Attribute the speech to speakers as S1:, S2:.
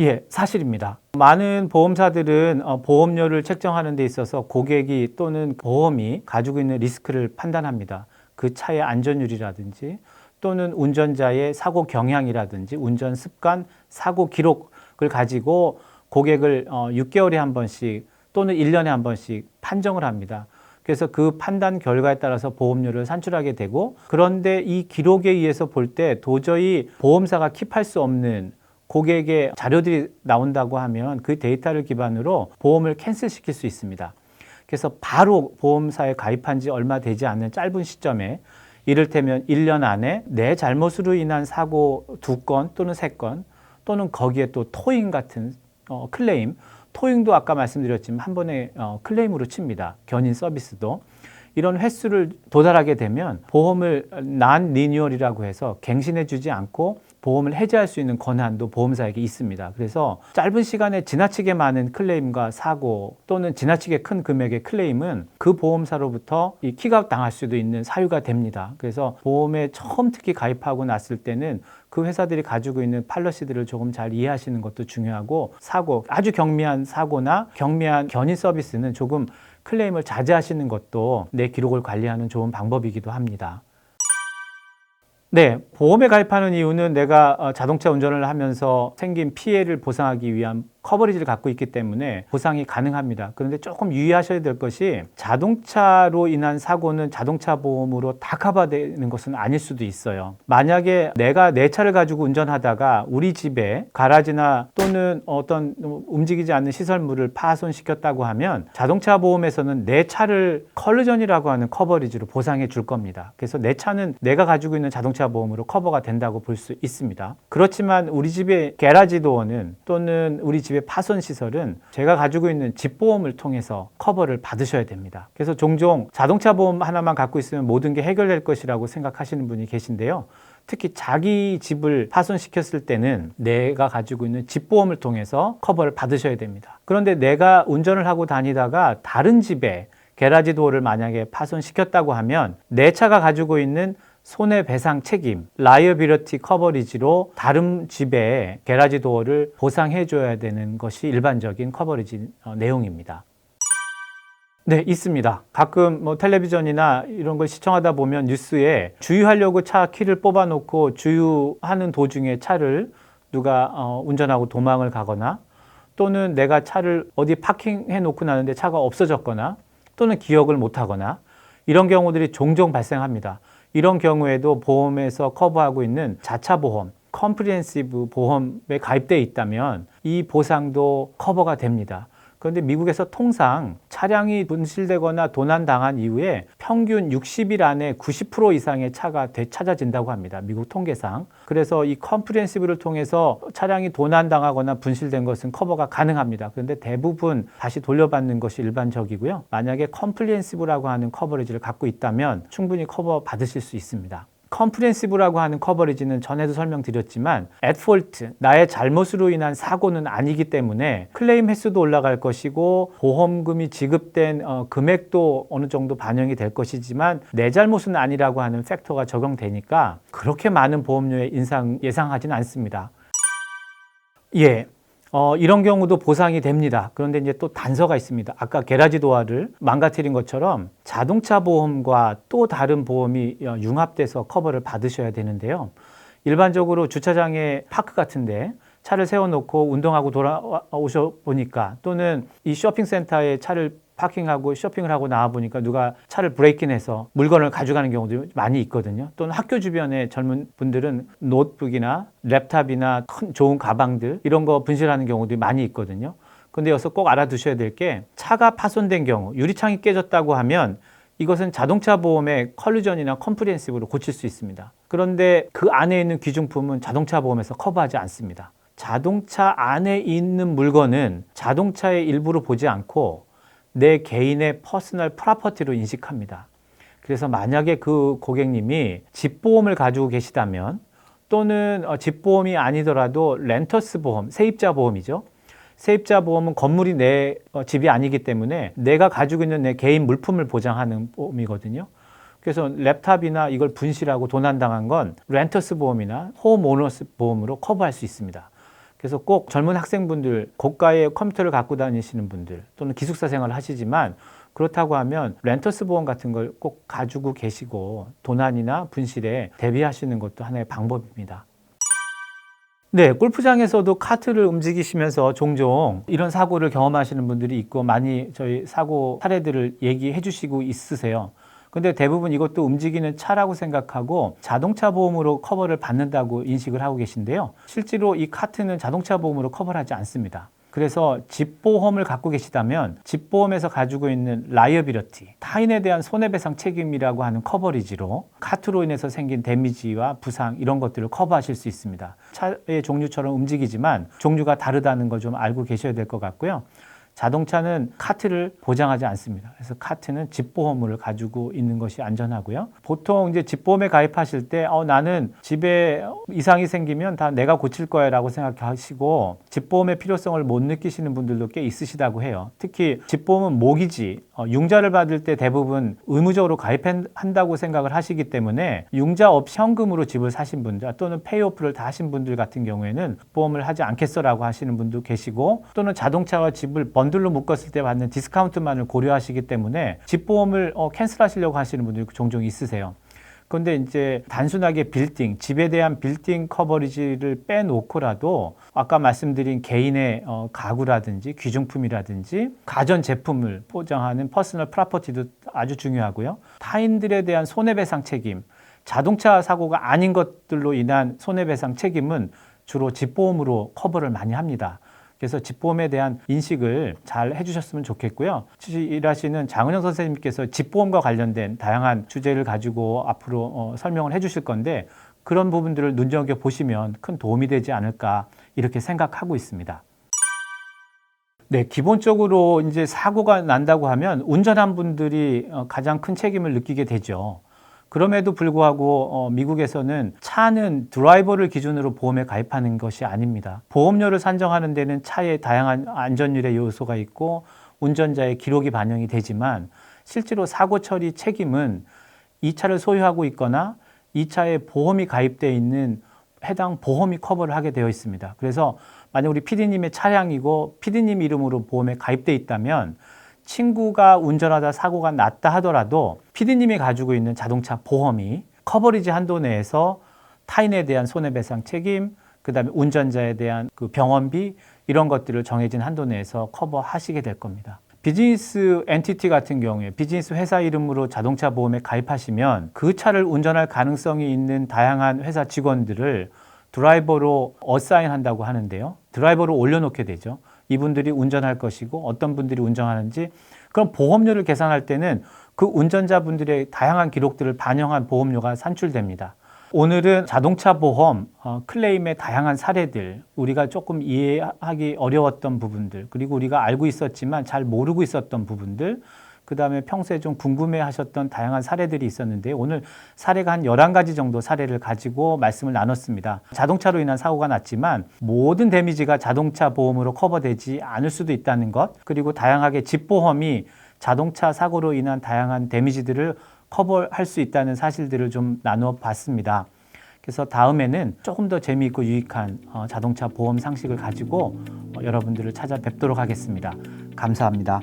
S1: 예, 사실입니다. 많은 보험사들은 보험료를 책정하는 데 있어서 고객이 또는 보험이 가지고 있는 리스크를 판단합니다. 그 차의 안전율이라든지 또는 운전자의 사고 경향이라든지 운전 습관, 사고 기록을 가지고 고객을 6개월에 한 번씩 또는 1년에 한 번씩 판정을 합니다. 그래서 그 판단 결과에 따라서 보험료를 산출하게 되고, 그런데 이 기록에 의해서 볼 때 도저히 보험사가 킵할 수 없는 고객의 자료들이 나온다고 하면 그 데이터를 기반으로 보험을 캔슬시킬 수 있습니다. 그래서 바로 보험사에 가입한 지 얼마 되지 않는 짧은 시점에 이를테면 1년 안에 내 잘못으로 인한 사고 2건 또는 3건 또는 거기에 또 토잉 같은 클레임, 토잉도 아까 말씀드렸지만 한 번에 클레임으로 칩니다. 견인 서비스도. 이런 횟수를 도달하게 되면 보험을 난 리뉴얼이라고 해서 갱신해 주지 않고 보험을 해지할 수 있는 권한도 보험사에게 있습니다. 그래서 짧은 시간에 지나치게 많은 클레임과 사고 또는 지나치게 큰 금액의 클레임은 그 보험사로부터 이 킥아웃 당할 수도 있는 사유가 됩니다. 그래서 보험에 처음 특히 가입하고 났을 때는 그 회사들이 가지고 있는 팔러시들을 조금 잘 이해하시는 것도 중요하고, 사고, 아주 경미한 사고나 경미한 견인 서비스는 조금 클레임을 자제하시는 것도 내 기록을 관리하는 좋은 방법이기도 합니다. 네, 보험에 가입하는 이유는 내가 자동차 운전을 하면서 생긴 피해를 보상하기 위한 커버리지를 갖고 있기 때문에 보상이 가능합니다. 그런데 조금 유의하셔야 될 것이, 자동차로 인한 사고는 자동차 보험으로 다 커버되는 것은 아닐 수도 있어요. 만약에 내가 내 차를 가지고 운전하다가 우리 집에 가라지나 또는 어떤 움직이지 않는 시설물을 파손시켰다고 하면 자동차 보험에서는 내 차를 컬루전이라고 하는 커버리지로 보상해 줄 겁니다. 그래서 내 차는 내가 가지고 있는 자동차 보험으로 커버가 된다고 볼 수 있습니다. 그렇지만 우리 집의 게라지 도어는 또는 우리 집의 파손 시설은 제가 가지고 있는 집보험을 통해서 커버를 받으셔야 됩니다. 그래서 종종 자동차 보험 하나만 갖고 있으면 모든 게 해결될 것이라고 생각하시는 분이 계신데요. 특히 자기 집을 파손시켰을 때는 내가 가지고 있는 집보험을 통해서 커버를 받으셔야 됩니다. 그런데 내가 운전을 하고 다니다가 다른 집에 게라지 도어를 만약에 파손시켰다고 하면 내 차가 가지고 있는 손해배상 책임, 라이어빌리티 커버리지로 다른 집에 게라지 도어를 보상해 줘야 되는 것이 일반적인 커버리지 내용입니다. 네, 있습니다. 가끔 텔레비전이나 이런 걸 시청하다 보면 뉴스에 주유하려고 차 키를 뽑아놓고 주유하는 도중에 차를 누가 운전하고 도망을 가거나, 또는 내가 차를 어디 파킹해 놓고 나는데 차가 없어졌거나 또는 기억을 못하거나, 이런 경우들이 종종 발생합니다. 이런 경우에도 보험에서 커버하고 있는 자차 보험, 컴프리헨시브 보험에 가입되어 있다면 이 보상도 커버가 됩니다. 그런데 미국에서 통상 차량이 분실되거나 도난당한 이후에 평균 60일 안에 90% 이상의 차가 되찾아진다고 합니다. 미국 통계상. 그래서 이 컴프리헨시브를 통해서 차량이 도난당하거나 분실된 것은 커버가 가능합니다. 그런데 대부분 다시 돌려받는 것이 일반적이고요. 만약에 컴프리헨시브라고 하는 커버리지를 갖고 있다면 충분히 커버 받으실 수 있습니다. 컴프리헨시브라고 하는 커버리지는 전에도 설명드렸지만 at fault, 나의 잘못으로 인한 사고는 아니기 때문에 클레임 횟수도 올라갈 것이고 보험금이 지급된 금액도 어느 정도 반영이 될 것이지만 내 잘못은 아니라고 하는 팩터가 적용되니까 그렇게 많은 보험료의 인상 예상하지는 않습니다. 예. 이런 경우도 보상이 됩니다. 그런데 이제 또 단서가 있습니다. 아까 게라지 도어를 망가뜨린 것처럼 자동차 보험과 또 다른 보험이 융합돼서 커버를 받으셔야 되는데요. 일반적으로 주차장에 파크 같은데 차를 세워놓고 운동하고 돌아오셔 보니까, 또는 이 쇼핑센터에 차를 파킹하고 쇼핑을 하고 나와 보니까 누가 차를 브레이킹해서 물건을 가져가는 경우도 많이 있거든요. 또는 학교 주변에 젊은 분들은 노트북이나 랩탑이나 큰 좋은 가방들 이런 거 분실하는 경우도 많이 있거든요. 근데 여기서 꼭 알아두셔야 될 게, 차가 파손된 경우, 유리창이 깨졌다고 하면 이것은 자동차 보험의 컬루전이나 컴프리헨시브로 고칠 수 있습니다. 그런데 그 안에 있는 귀중품은 자동차 보험에서 커버하지 않습니다. 자동차 안에 있는 물건은 자동차의 일부로 보지 않고 내 개인의 퍼스널 프로퍼티로 인식합니다. 그래서 만약에 그 고객님이 집보험을 가지고 계시다면, 또는 집보험이 아니더라도 렌터스 보험, 세입자 보험이죠. 세입자 보험은 건물이 내 집이 아니기 때문에 내가 가지고 있는 내 개인 물품을 보장하는 보험이거든요. 그래서 랩탑이나 이걸 분실하고 도난당한 건 렌터스 보험이나 홈오너스 보험으로 커버할 수 있습니다. 그래서 꼭 젊은 학생분들, 고가의 컴퓨터를 갖고 다니시는 분들 또는 기숙사 생활을 하시지만 그렇다고 하면 렌터스 보험 같은 걸 꼭 가지고 계시고 도난이나 분실에 대비하시는 것도 하나의 방법입니다. 네, 골프장에서도 카트를 움직이시면서 종종 이런 사고를 경험하시는 분들이 있고 많이 저희 사고 사례들을 얘기해 주시고 있으세요. 근데 대부분 이것도 움직이는 차라고 생각하고 자동차 보험으로 커버를 받는다고 인식을 하고 계신데요. 실제로 이 카트는 자동차 보험으로 커버를 하지 않습니다. 그래서 집보험을 갖고 계시다면 집보험에서 가지고 있는 라이어빌리티, 타인에 대한 손해배상 책임이라고 하는 커버리지로 카트로 인해서 생긴 데미지와 부상 이런 것들을 커버하실 수 있습니다. 차의 종류처럼 움직이지만 종류가 다르다는 걸 좀 알고 계셔야 될 것 같고요. 자동차는 카트를 보장하지 않습니다. 그래서 카트는 집보험을 가지고 있는 것이 안전하고요. 보통 이제 집보험에 가입하실 때 나는 집에 이상이 생기면 다 내가 고칠 거야 라고 생각하시고 집보험의 필요성을 못 느끼시는 분들도 꽤 있으시다고 해요. 특히 집보험은 모기지, 융자를 받을 때 대부분 의무적으로 가입한다고 생각을 하시기 때문에 융자 없이 현금으로 집을 사신 분들 또는 페이오프를 다 하신 분들 같은 경우에는 보험을 하지 않겠어라고 하시는 분도 계시고 또는 자동차와 집을 번들로 묶었을 때 받는 디스카운트만을 고려하시기 때문에 집보험을 캔슬하시려고 하시는 분들이 종종 있으세요. 그런데 이제 단순하게 빌딩, 집에 대한 빌딩 커버리지를 빼놓고라도 아까 말씀드린 개인의 가구라든지 귀중품이라든지 가전제품을 보장하는 퍼스널 프로퍼티도 아주 중요하고요. 타인들에 대한 손해배상 책임, 자동차 사고가 아닌 것들로 인한 손해배상 책임은 주로 집보험으로 커버를 많이 합니다. 그래서 집보험에 대한 인식을 잘 해주셨으면 좋겠고요. 일하시는 장은영 선생님께서 집보험과 관련된 다양한 주제를 가지고 앞으로 설명을 해주실 건데 그런 부분들을 눈여겨보시면 큰 도움이 되지 않을까 이렇게 생각하고 있습니다. 네, 기본적으로 이제 사고가 난다고 하면 운전한 분들이 가장 큰 책임을 느끼게 되죠. 그럼에도 불구하고 미국에서는 차는 드라이버를 기준으로 보험에 가입하는 것이 아닙니다. 보험료를 산정하는 데는 차에 다양한 안전율의 요소가 있고 운전자의 기록이 반영이 되지만 실제로 사고 처리 책임은 이 차를 소유하고 있거나 이 차에 보험이 가입되어 있는 해당 보험이 커버를 하게 되어 있습니다. 그래서 만약 우리 PD님의 차량이고 PD님 이름으로 보험에 가입되어 있다면 친구가 운전하다 사고가 났다 하더라도 PD님이 가지고 있는 자동차 보험이 커버리지 한도 내에서 타인에 대한 손해배상 책임, 그다음에 운전자에 대한 그 병원비 이런 것들을 정해진 한도 내에서 커버하시게 될 겁니다. 비즈니스 엔티티 같은 경우에 비즈니스 회사 이름으로 자동차 보험에 가입하시면 그 차를 운전할 가능성이 있는 다양한 회사 직원들을 드라이버로 어사인한다고 하는데요. 드라이버로 올려놓게 되죠. 이분들이 운전할 것이고 어떤 분들이 운전하는지 그럼 보험료를 계산할 때는 그 운전자분들의 다양한 기록들을 반영한 보험료가 산출됩니다. 오늘은 자동차 보험 클레임의 다양한 사례들, 우리가 조금 이해하기 어려웠던 부분들, 그리고 우리가 알고 있었지만 잘 모르고 있었던 부분들, 그 다음에 평소에 좀 궁금해하셨던 다양한 사례들이 있었는데 오늘 사례가 한 11가지 정도 사례를 가지고 말씀을 나눴습니다. 자동차로 인한 사고가 났지만 모든 데미지가 자동차 보험으로 커버되지 않을 수도 있다는 것, 그리고 다양하게 집보험이 자동차 사고로 인한 다양한 데미지들을 커버할 수 있다는 사실들을 좀 나누어 봤습니다. 그래서 다음에는 조금 더 재미있고 유익한 자동차 보험 상식을 가지고 여러분들을 찾아뵙도록 하겠습니다. 감사합니다.